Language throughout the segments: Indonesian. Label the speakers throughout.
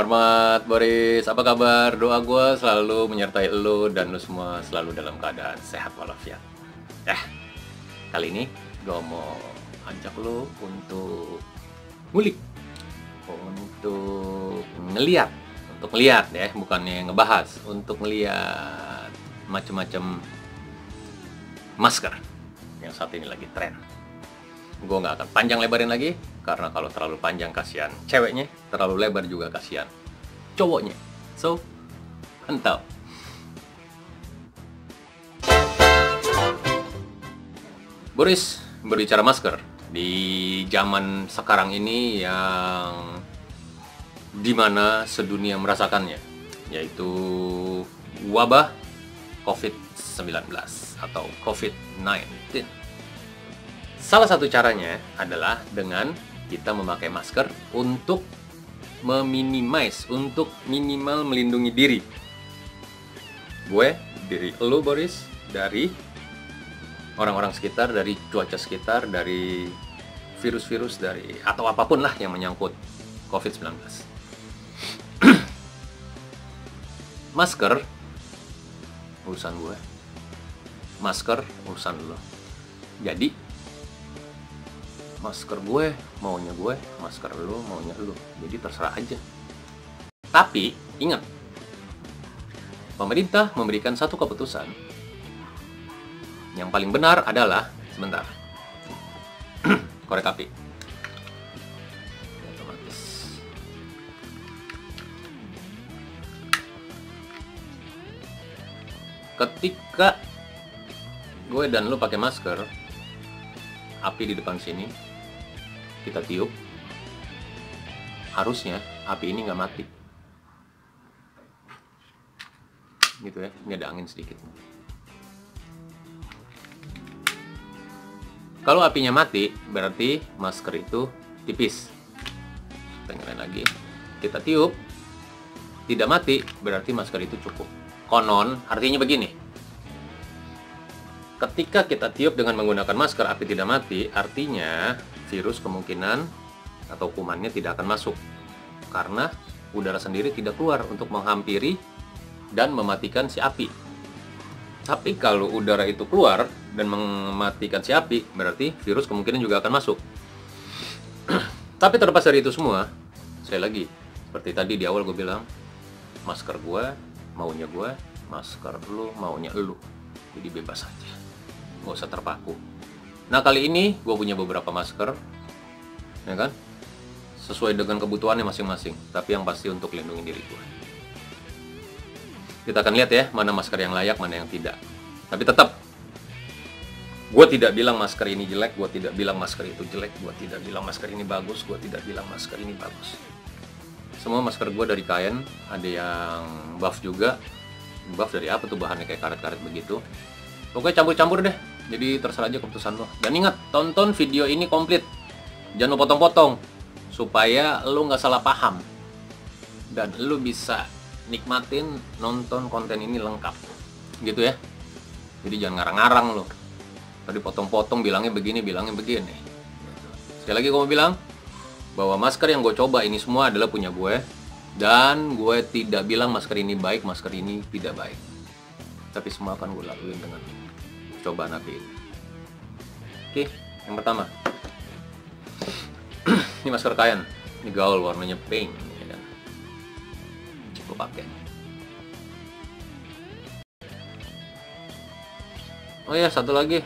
Speaker 1: Hormat Boris, apa kabar? Doa gue selalu menyertai lo dan lo semua selalu dalam keadaan sehat walafiat. Kali ini gue mau ajak lo untuk ngulik, untuk ngeliat ya, bukannya ngebahas, untuk ngeliat macam-macam masker yang saat ini lagi tren. Gue nggak akan panjang lebarin lagi, karena kalau terlalu panjang kasihan ceweknya, terlalu lebar juga kasihan cowoknya. So, hantau. Boris berbicara masker di zaman sekarang ini yang dimana sedunia merasakannya, yaitu wabah COVID-19 atau COVID-19. Salah satu caranya adalah dengan kita memakai masker untuk untuk minimal melindungi diri. Diri lo Boris, dari orang-orang sekitar, dari cuaca sekitar, dari virus-virus, dari atau apapun lah yang menyangkut COVID-19. Masker urusan gue, masker urusan lo. Jadi masker gue maunya gue, masker lo maunya lo. Jadi terserah aja. Tapi ingat, pemerintah memberikan satu keputusan. Yang paling benar adalah, sebentar, korek api. Otomatis. Ketika gue dan lo pakai masker, api di depan sini kita tiup, harusnya api ini nggak mati, gitu ya. Ini ada angin sedikit. Kalau apinya mati, berarti masker itu tipis. Kita lagi, kita tiup, tidak mati, berarti masker itu cukup. Konon, artinya begini. Ketika kita tiup dengan menggunakan masker, api tidak mati, artinya virus kemungkinan atau kumannya tidak akan masuk. Karena udara sendiri tidak keluar untuk menghampiri dan mematikan si api. Tapi kalau udara itu keluar dan mematikan si api, berarti virus kemungkinan juga akan masuk. Tapi terlepas dari itu semua, saya lagi, seperti tadi di awal gue bilang, masker gue maunya gue, masker lu maunya lu. Jadi bebas aja, nggak usah terpaku. Nah, kali ini gue punya beberapa masker, ya kan, sesuai dengan kebutuhannya masing-masing. Tapi yang pasti untuk lindungi diri gue. Kita akan lihat ya, mana masker yang layak, mana yang tidak. Tapi tetap, gue tidak bilang masker ini jelek, gue tidak bilang masker itu jelek, gue tidak bilang masker ini bagus, gue tidak bilang masker ini bagus. Semua masker gue dari kain, ada yang buff juga. Buff dari apa tuh, bahannya kayak karet-karet begitu. Pokoknya campur-campur deh. Jadi terserah aja keputusan lo. Dan ingat, tonton video ini komplit. Jangan lo potong-potong, supaya lo nggak salah paham. Dan lo bisa nikmatin nonton konten ini lengkap. Gitu ya. Jadi jangan ngarang-ngarang lo. Tadi potong-potong, bilangnya begini, bilangnya begini. Sekali lagi gue mau bilang, bahwa masker yang gue coba ini semua adalah punya gue. Dan gue tidak bilang masker ini baik, masker ini tidak baik. Tapi semua akan gue lakuin dengan cobaan api ini. Oke, yang pertama, ini masker kain, ini gaul, warnanya pink, ya kan? Gue pakai. Oh ya, satu lagi,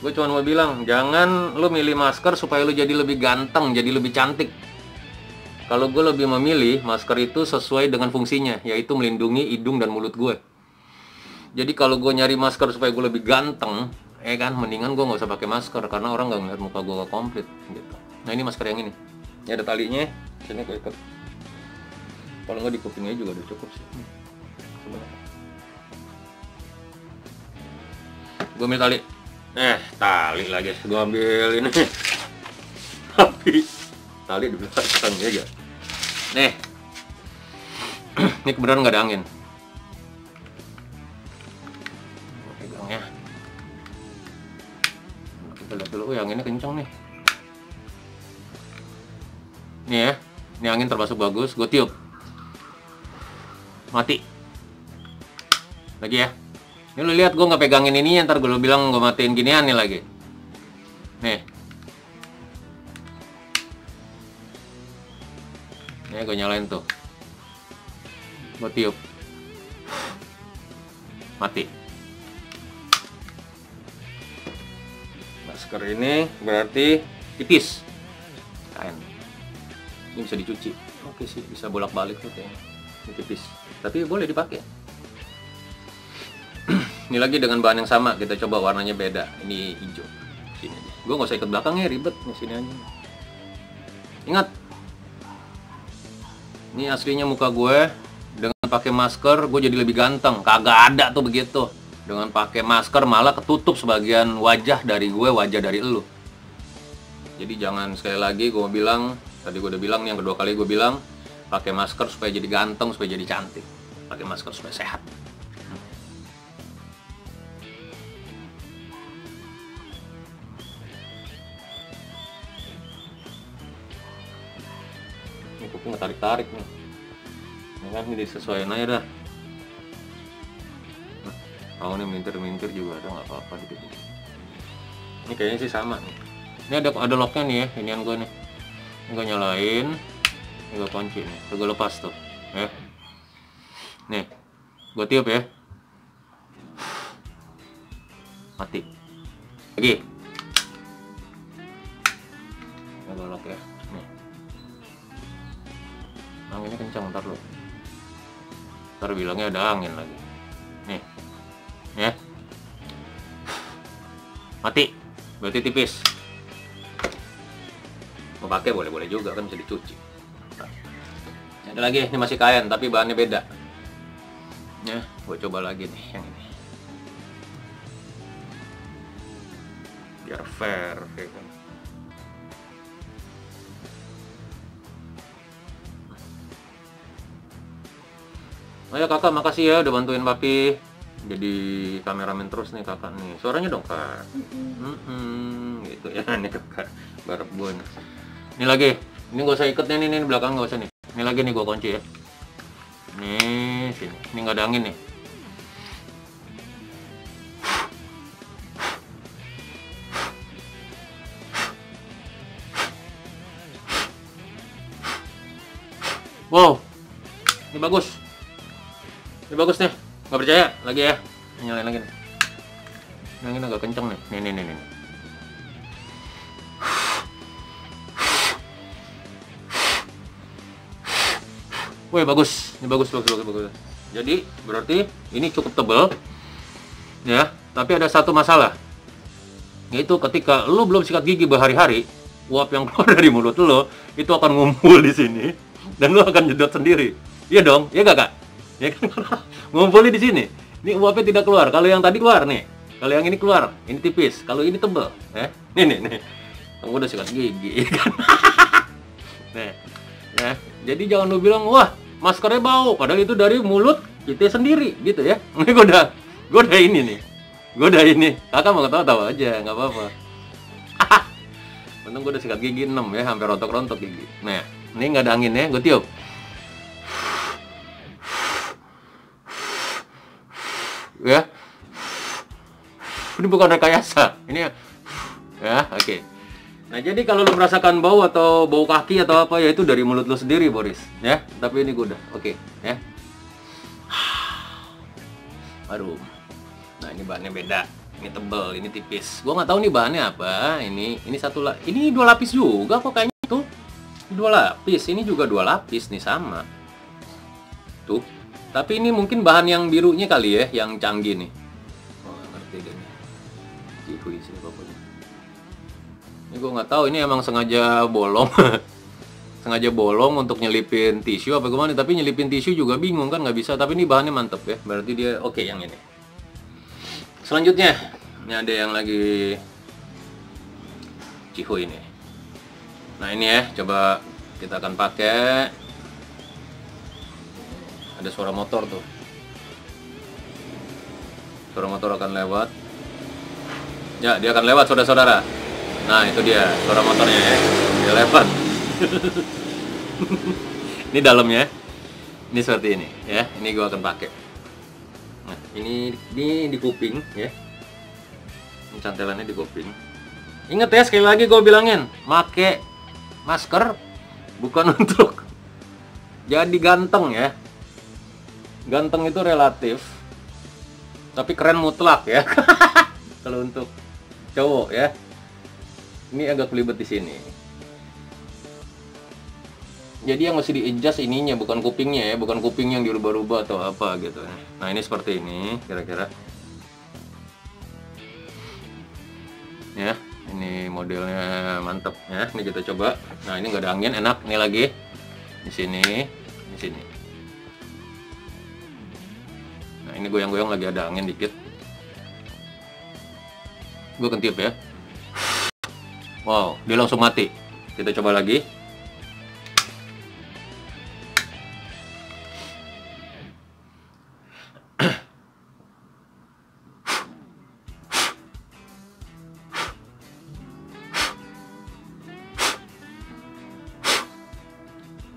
Speaker 1: gue cuma mau bilang, jangan lu milih masker supaya lu jadi lebih ganteng, jadi lebih cantik. Kalau gue lebih memilih masker itu sesuai dengan fungsinya, yaitu melindungi hidung dan mulut gue. Jadi kalau gue nyari masker supaya gue lebih ganteng, ya kan, mendingan gue nggak usah pakai masker, karena orang nggak ngeliat muka gue gak komplit gitu. Nah, ini masker yang ini, ini ada talinya, sini gue ikat. Kalau nggak di kupingnya juga udah cukup sih. Gue ambil tali, tali lagi, gue ambil ini, tapi tali di belakang ya. Nih, ini kebenaran nggak ada angin. Kita lihat dulu, yang ini kencang nih. Nih ya, ini angin termasuk bagus, gue tiup. Mati. Lagi ya. Ini lu lihat gue nggak pegangin ini, ntar gue lu bilang gue matiin ginian nih lagi. Nih. Nih gue nyalain tuh. Gue tiup. Mati. Masker ini berarti tipis. Kain. Ini bisa dicuci. Oke sih, bisa bolak-balik tuh kayaknya. Ini tipis. Tapi boleh dipakai. Ini lagi dengan bahan yang sama, kita coba warnanya beda. Ini hijau. Sini aja. Gue nggak usah ikut belakangnya, ribet. Nih sini aja. Ingat. Ini aslinya muka gue. Dengan pakai masker, gue jadi lebih ganteng. Kagak ada tuh begitu. Dengan pakai masker malah ketutup sebagian wajah dari gue, wajah dari elu. Jadi jangan sekali lagi gue bilang, tadi gue udah bilang nih, yang kedua kali gue bilang, pakai masker supaya jadi ganteng, supaya jadi cantik. Pakai masker supaya sehat. Ini kuku nggak tarik-tarik nih. Ini kan ini disesuaikan aja dah. Nah, ini mintir-mintir juga ada, nggak apa-apa dikit. Ini kayaknya sih sama nih. Ini ada locknya nih ya, inian gue nih. Ini gue nyalain, ini gue kunci nih, gue lepas tuh, ya. Nih, gue tiup ya. Mati. Lagi. Ini gue lock ya. Nih. Anginnya kencang, ntar lo. Ntar bilangnya ada angin lagi. Nih. Ya. Mati. Berarti tipis. Mau pakai boleh-boleh juga kan, bisa dicuci. Ada lagi, ini masih kain tapi bahannya beda. Ya, gue coba lagi nih yang ini. Biar fair, ya kan. Oh ya kakak, makasih ya udah bantuin papi. Jadi kameramen terus nih kakak nih. Suaranya dong kak. Gitu ya, nih kakak Barbun. Ini lagi, ini gak usah ikat nih, ini belakang gak usah nih. Ini lagi nih gue kunci ya. Nih sini, ini nggak ada angin nih. Wow, ini bagus. Ini bagus nih. Nggak percaya? Lagi ya. Nyalain lagi nih. Yang ini agak kenceng nih. Nih. Wih, bagus. Ini bagus. Jadi, berarti ini cukup tebal. Ya, tapi ada satu masalah. Yaitu ketika lo belum sikat gigi berhari-hari, uap yang keluar dari mulut lo itu akan ngumpul di sini dan lo akan jedot sendiri. Iya dong, iya gak kak? Ya kan? Ngumpulnya di sini. Ini uapnya tidak keluar. Kalau yang tadi keluar nih. Kalau yang ini keluar, ini tipis. Kalau ini tebal, ya. Nih. Kamu udah sikat gigi, kan? Nih, ya. Jadi jangan lu bilang, wah, maskernya bau. Padahal itu dari mulut kita sendiri, gitu ya. Ini gue udah ini nih. Kakak mau ketawa-tawa aja, nggak apa-apa. Untung gue udah sikat gigi 6 ya, hampir rontok-rontok gigi. Nah, ini nggak ada angin ya, gue tiup. Ya, ini bukan rekayasa, ini ya, oke. Nah, jadi kalau lo merasakan bau atau bau kaki atau apa, ya itu dari mulut lo sendiri, Boris, ya. Tapi ini gue udah, oke, ya. Aduh, nah ini bahannya beda, ini tebel, ini tipis. Gue nggak tahu nih bahannya apa. Ini ini 2 lapis juga kok kayaknya tuh. 2 lapis, ini juga 2 lapis nih sama. Tuh. Tapi ini mungkin bahan yang birunya kali ya, yang canggih nih. Oh, ngerti deh nih. Cihuy sih pokoknya. Ini gue nggak tahu, ini emang sengaja bolong. Sengaja bolong untuk nyelipin tisu apa gimana. Tapi nyelipin tisu juga bingung kan, nggak bisa. Tapi ini bahannya mantep ya. Berarti dia oke yang ini. Selanjutnya, ini ada yang lagi cihuy ini. Nah ini ya, coba kita akan pakai. Ada suara motor tuh. Suara motor akan lewat. Ya, dia akan lewat saudara-saudara. Nah, itu dia suara motornya ya. Dia lewat. Ini dalamnya. Ini seperti ini ya. Ini gue akan pakai. Nah, ini di kuping ya. Ini cantelannya di kuping. Ingat ya, sekali lagi gue bilangin, make masker bukan untuk jadi ganteng ya. Ganteng itu relatif, tapi keren mutlak ya. Kalau untuk cowok ya. Ini agak kelibet di sini. Jadi yang mesti di-adjust ininya, bukan kupingnya ya, bukan kuping yang dirubah-rubah atau apa gitu. Nah, ini seperti ini kira-kira. Ya, ini modelnya mantep ya. Ini kita coba. Nah, ini nggak ada angin, enak. Ini lagi di sini, di sini. Nah, ini goyang-goyang lagi ada angin dikit. Gue kentiup ya. Wow, dia langsung mati. Kita coba lagi.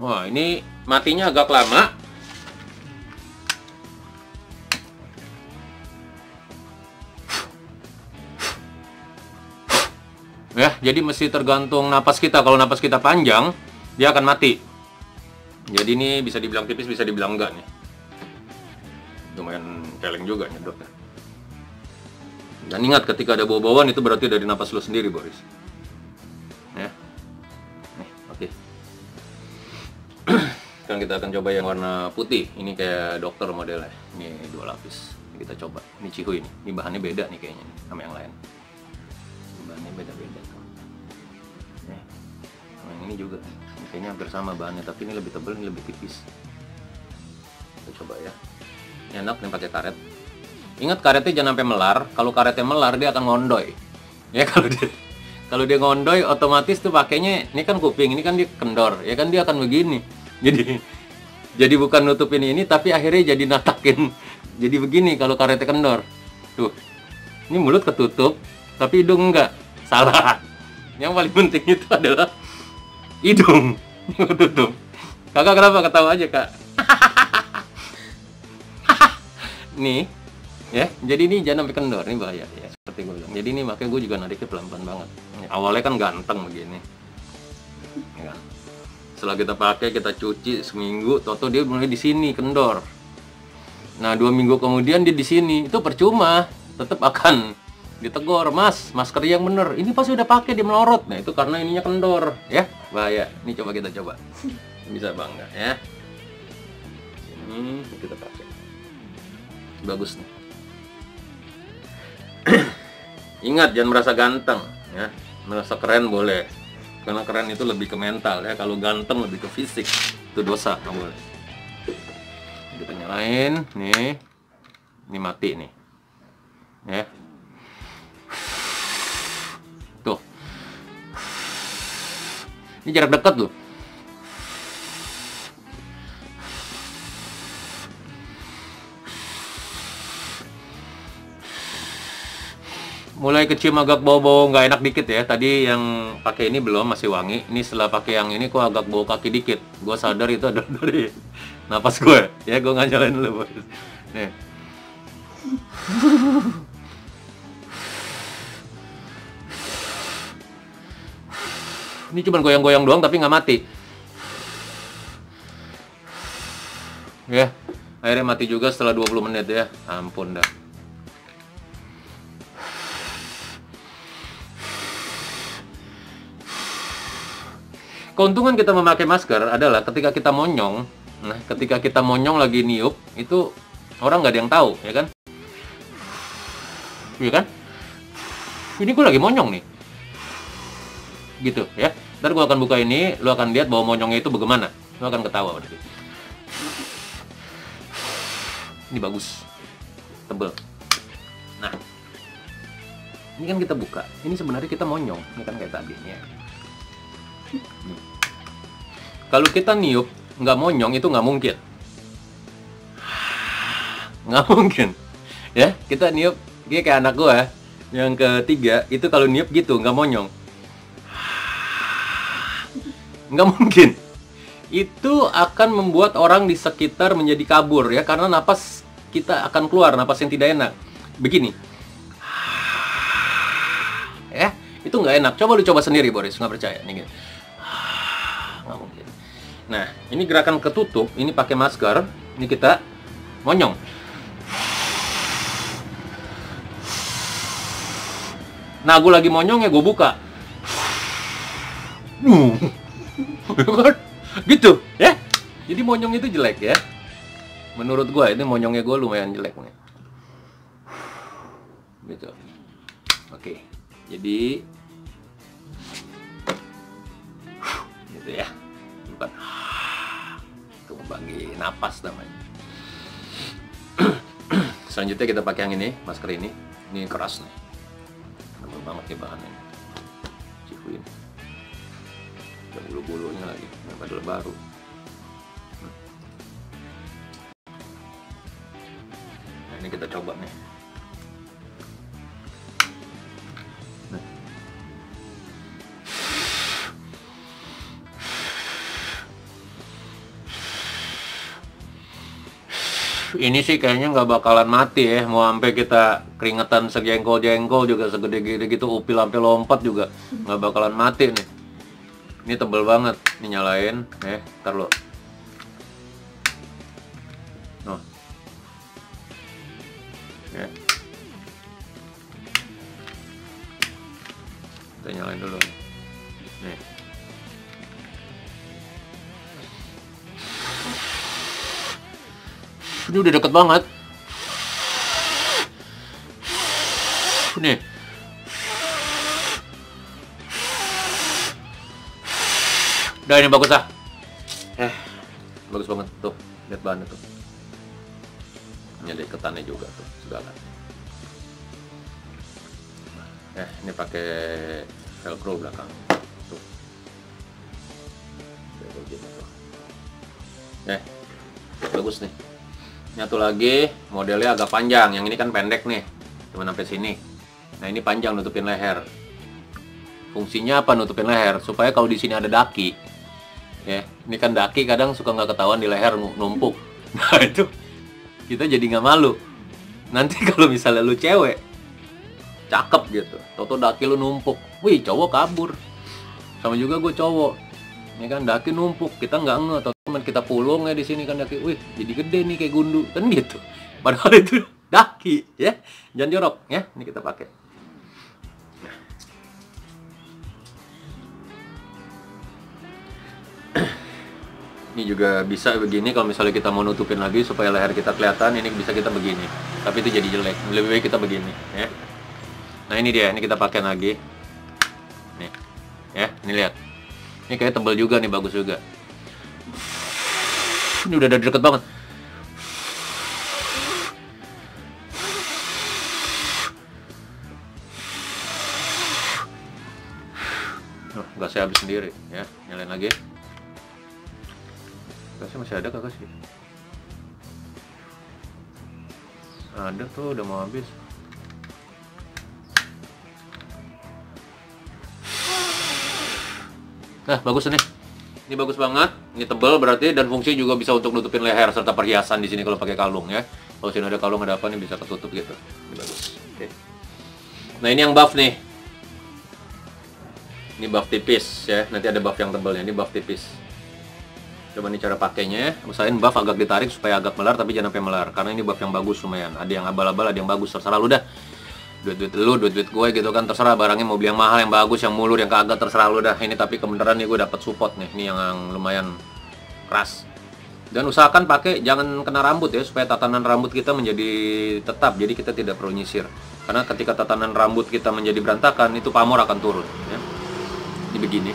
Speaker 1: Wah, ini matinya agak lama. Ya, jadi mesti tergantung napas kita. Kalau napas kita panjang, dia akan mati. Jadi ini bisa dibilang tipis, bisa dibilang enggak nih. Lumayan celeng juga nyedotnya. Dan ingat, ketika ada bau-bauan itu berarti dari napas lo sendiri, Boris. Ya. Nih, oke. Sekarang kita akan coba yang warna putih. Ini kayak dokter modelnya. Ini 2 lapis. Ini kita coba. Ini Cihu ini. Ini bahannya beda nih kayaknya nih, sama yang lain. Bahannya beda-beda. Nah, ini juga. Ini kayaknya hampir sama bahannya, tapi ini lebih tebal, ini lebih tipis. Kita coba ya. Ini enak, ini pakai karet. Ingat, karetnya jangan sampai melar. Kalau karetnya melar, dia akan ngondoy. Ya, kalau dia ngondoy, otomatis tuh pakainya, ini kan kuping, ini kan dia kendor. Ya kan dia akan begini. Jadi bukan nutupin ini, tapi akhirnya jadi natakin. Jadi begini kalau karetnya kendor. Tuh. Ini mulut ketutup, tapi hidung enggak. Salah. Yang paling penting itu adalah hidung ketutup. Kakak kenapa ketawa aja, Kak? Nih, ya. Jadi ini jangan sampai kendor, ini bahaya ya, seperti gue bilang. Jadi ini makanya gue juga nariknya pelan-pelan banget. Awalnya kan ganteng begini. Ya kan? Setelah kita pakai, kita cuci seminggu, toto dia mulai di sini kendor. Nah, 2 minggu kemudian dia di sini, itu percuma, tetap akan ditegur, Mas, masker yang bener. Ini pasti udah pakai dia melorot. Nah, itu karena ininya kendor, ya, bahaya. Ini coba kita coba, bisa bangga ya. Ini kita pakai, bagus nih. Ingat, jangan merasa ganteng, ya, merasa keren boleh. Karena keren itu lebih ke mental ya, kalau ganteng lebih ke fisik, itu dosa, nggak boleh. Kita nyalain, nih, ini mati nih, ya. Tuh, ini jarak dekat loh. Mulai kecium agak bau-bau nggak enak dikit ya. Tadi yang pakai ini belum, masih wangi. Ini setelah pakai yang ini kok agak bau kaki dikit. Gue sadar itu ada dari napas gue. Ya, gue nggak nyalain dulu, Bos. Nih. Ini cuma goyang-goyang doang tapi nggak mati. Ya, akhirnya mati juga setelah 20 menit ya. Ampun dah. Keuntungan kita memakai masker adalah ketika kita monyong. Nah, ketika kita monyong lagi niup, itu orang nggak ada yang tahu, ya kan? Iya kan? Ini gue lagi monyong nih. Gitu, ya. Ntar gue akan buka ini, lu akan lihat bahwa monyongnya itu bagaimana. Lu akan ketawa berarti. Ini bagus. Tebel. Nah. Ini kan kita buka. Ini sebenarnya kita monyong. Ini kan kayak tadi, ya. Kalau kita niup nggak monyong itu nggak mungkin, nggak mungkin, ya. Kita niup, dia kayak anak gua yang ketiga itu kalau niup gitu nggak monyong, nggak mungkin. itu akan membuat orang di sekitar menjadi kabur ya, karena napas kita akan keluar, napas yang tidak enak. Begini. Ya, itu nggak enak. Coba lu coba sendiri, Boris. Nggak percaya nih gini. Nggak mungkin. Nah, ini gerakan ketutup, ini pakai masker. Ini kita monyong. Nah, gue lagi monyong ya, gue buka. Gitu ya. Jadi monyong itu jelek ya. Menurut gue ini monyongnya gue lumayan jelek nih. Gitu. Oke. Jadi gitu ya. Bukan. Itu bagi napas namanya. Selanjutnya kita pakai yang ini, masker ini. Ini keras nih. Tebal banget ya bahannya. Cipuin. Ada bulu-bulunya lagi, yang padahal baru. Nah, ini kita coba nih. Nah. Ini sih kayaknya nggak bakalan mati ya, mau sampai kita keringetan sejengkol-jengkol juga, segede-gede gitu, upil sampai lompat juga nggak bakalan mati nih. Ini tebel banget, ini nyalain, ntar lo. Noh. Ya. Kita nyalain dulu nih. Ini udah deket banget. Nih. Udah, ini bagus ah. Bagus banget tuh. Lihat bahannya tuh. Ini ada iketannya juga tuh, segala. Ini pakai velcro belakang. Tuh. Bagus nih. Nyatu lagi, modelnya agak panjang. Yang ini kan pendek nih, cuma sampai sini. Nah, ini panjang, nutupin leher. Fungsinya apa nutupin leher? Supaya kalau di sini ada daki, ya, ini kan daki kadang suka nggak ketahuan di leher numpuk. Nah, itu kita jadi nggak malu. Nanti kalau misalnya lu cewek, cakep gitu, toto daki lu numpuk, wih cowok kabur. Sama juga gue cowok, ini kan daki numpuk, kita nggak nge, teman kita pulung ya di sini kan daki, wih jadi gede nih kayak gundu, kan gitu. Padahal itu daki, ya, jangan jorok, ya. Ini kita pakai. Ini juga bisa begini kalau misalnya kita mau nutupin lagi supaya leher kita kelihatan, ini bisa kita begini. Tapi itu jadi jelek. Lebih baik kita begini, ya. Nah, ini dia, ini kita pakai lagi. Nih. Ya, ini lihat. Ini kayak tebal juga nih, bagus juga. Ini udah deket banget. Gasnya habis sendiri, ya. Nyalain lagi. Gasnya masih ada kagak sih? Ada tuh, udah mau habis. Nah, bagus nih. Ini bagus banget. Ini tebal berarti, dan fungsi juga bisa untuk nutupin leher serta perhiasan di sini kalau pakai kalung, ya. Kalau sini ada kalung ada apa nih bisa ketutup gitu. Ini bagus. Oke. Nah, ini yang buff nih. Ini buff tipis, ya. Nanti ada buff yang tebalnya. Ini buff tipis. Coba nih cara pakainya. Usahain buff agak ditarik supaya agak melar, tapi jangan sampai melar. Karena ini buff yang bagus lumayan. Ada yang abal-abal, ada yang bagus. Terserah lu dah. Duit-duit lu, duit-duit gue gitu kan. Terserah barangnya mau beli yang mahal, yang bagus, yang mulur, yang kagak, terserah lu dah. Ini tapi kebenaran nih gue dapat support nih. Ini yang lumayan keras. Dan usahakan pakai jangan kena rambut ya, supaya tatanan rambut kita menjadi tetap. Jadi kita tidak perlu nyisir. Karena ketika tatanan rambut kita menjadi berantakan, itu pamor akan turun, ya. Ini begini.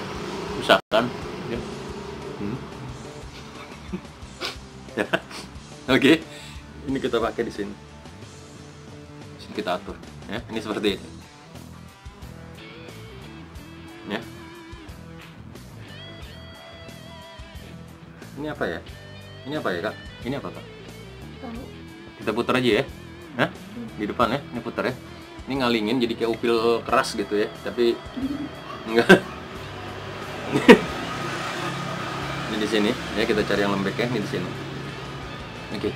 Speaker 1: Usahakan, ya. Oke. Ini kita pakai di sini. Sini kita atur, ya. Ini seperti ini. Ya. Ini apa ya? Ini apa ya, Kak? Ini apa, Kak? Kita putar aja ya. Hah? Di depan ya. Ini putar ya. Ini ngalingin jadi kayak upil keras gitu ya. Tapi enggak. Ini di sini. Ya, kita cari yang lembeknya nih di sini. Oke.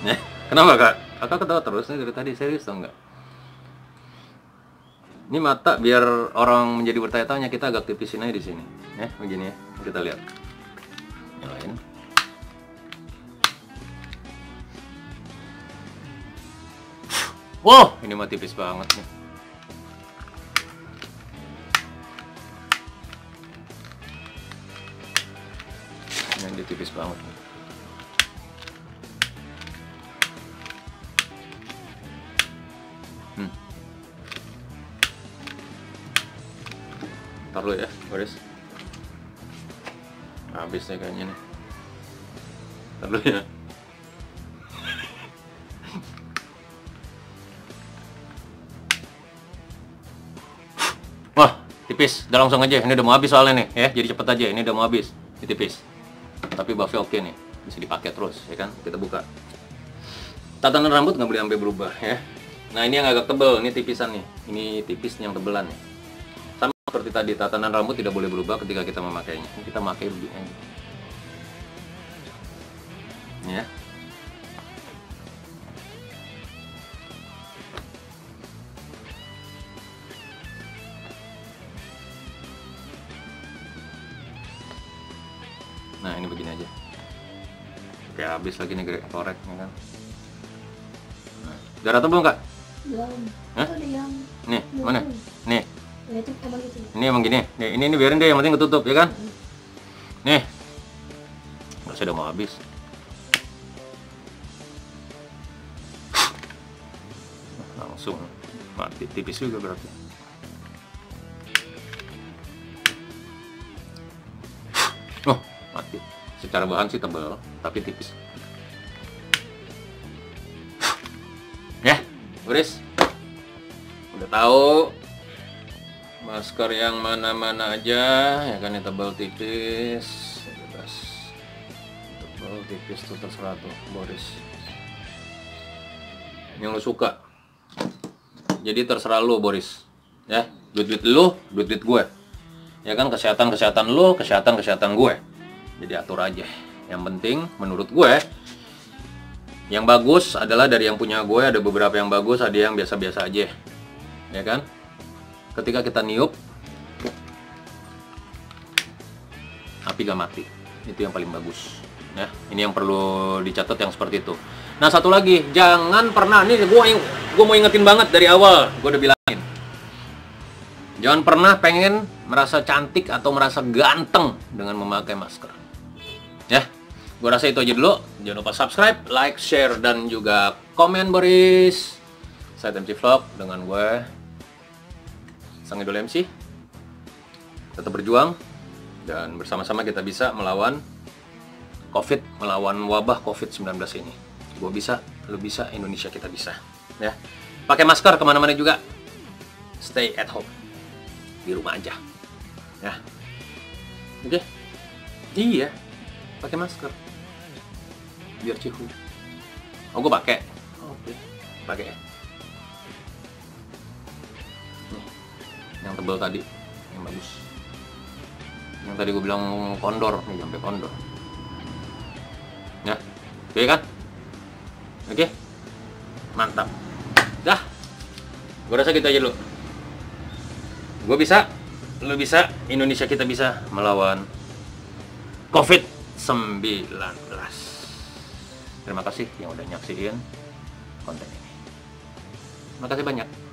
Speaker 1: Nah, kenapa kak? Kakak ketawa terus nih dari tadi, serius tau nggak? Ini mata biar orang menjadi bertanya-tanya, kita agak tipisin aja di sini. Ya, begini ya. Kita lihat. Nyalain. Wow, ini mah tipis banget nih. Ini tipis banget nih. Ntar dulu ya, Boris. Habis nih kayaknya nih. Ntar dulu ya. Wah, tipis. Udah langsung aja. Ini udah mau habis soalnya nih, ya. Jadi cepet aja. Ini udah mau habis. Ini tipis. Tapi buffnya oke nih. Bisa dipakai terus, ya kan? Kita buka. Tatanan rambut nggak boleh sampai berubah, ya. Nah, ini yang agak tebel. Ini tipisan nih. Ini tipis yang tebelan nih. Sama seperti tadi, tatanan rambut tidak boleh berubah ketika kita memakainya. Ini kita pakai begini. Ya. Nah, ini begini aja. Oke, habis lagi nih korek, ya kan? Nah, udah rata belum kak?
Speaker 2: Belum.
Speaker 1: Hah?
Speaker 2: Ada yang
Speaker 1: Nih, mana? Nih,
Speaker 2: ya, itu emang gitu.
Speaker 1: ini emang gini. Nih, ini biarin deh, yang penting ketutup, ya kan? Nih, nggak sudah mau habis. Langsung mati, tipis juga berarti. Oh, mati. Secara bahan sih tebal, tapi tipis. Ya, Boris. Udah tahu masker yang mana-mana aja, ya kan, yang tebal tipis, bebas. Tebal tipis tuh terserah tuh, Boris. Yang lo suka. Jadi terserah lo, Boris. Ya, duit lu, duit gue. Ya kan, kesehatan lu, kesehatan gue. Jadi atur aja. Yang penting menurut gue, yang bagus adalah dari yang punya gue. Ada beberapa yang bagus, ada yang biasa-biasa aja. Ya kan? Ketika kita niup, api gak mati. Itu yang paling bagus. Ya, ini yang perlu dicatat yang seperti itu. Nah, satu lagi, jangan pernah, nih gue mau ingetin banget dari awal, gue udah bilangin. Jangan pernah pengen merasa cantik atau merasa ganteng dengan memakai masker. Ya, gue rasa itu aja dulu. Jangan lupa subscribe, like, share, dan juga komen, Boris. Saya MC Vlog dengan gue, sang idol MC. Tetap berjuang, dan bersama-sama kita bisa melawan COVID, melawan wabah COVID-19 ini. Gue bisa, lu bisa, Indonesia kita bisa. Ya, pakai masker kemana-mana juga. Stay at home, di rumah aja. Ya, oke. Iya, pakai masker biar cihu. Oh, gue pakai. Oke, pakai ya. Yang tebal tadi, yang bagus. Yang tadi gue bilang kondor, nih sampai kondor. Ya, oke kan? Oke, mantap. Dah, gue rasa gitu aja dulu. Gue bisa, lu bisa, Indonesia kita bisa melawan COVID-19. Terima kasih yang udah nyaksiin konten ini. Makasih banyak.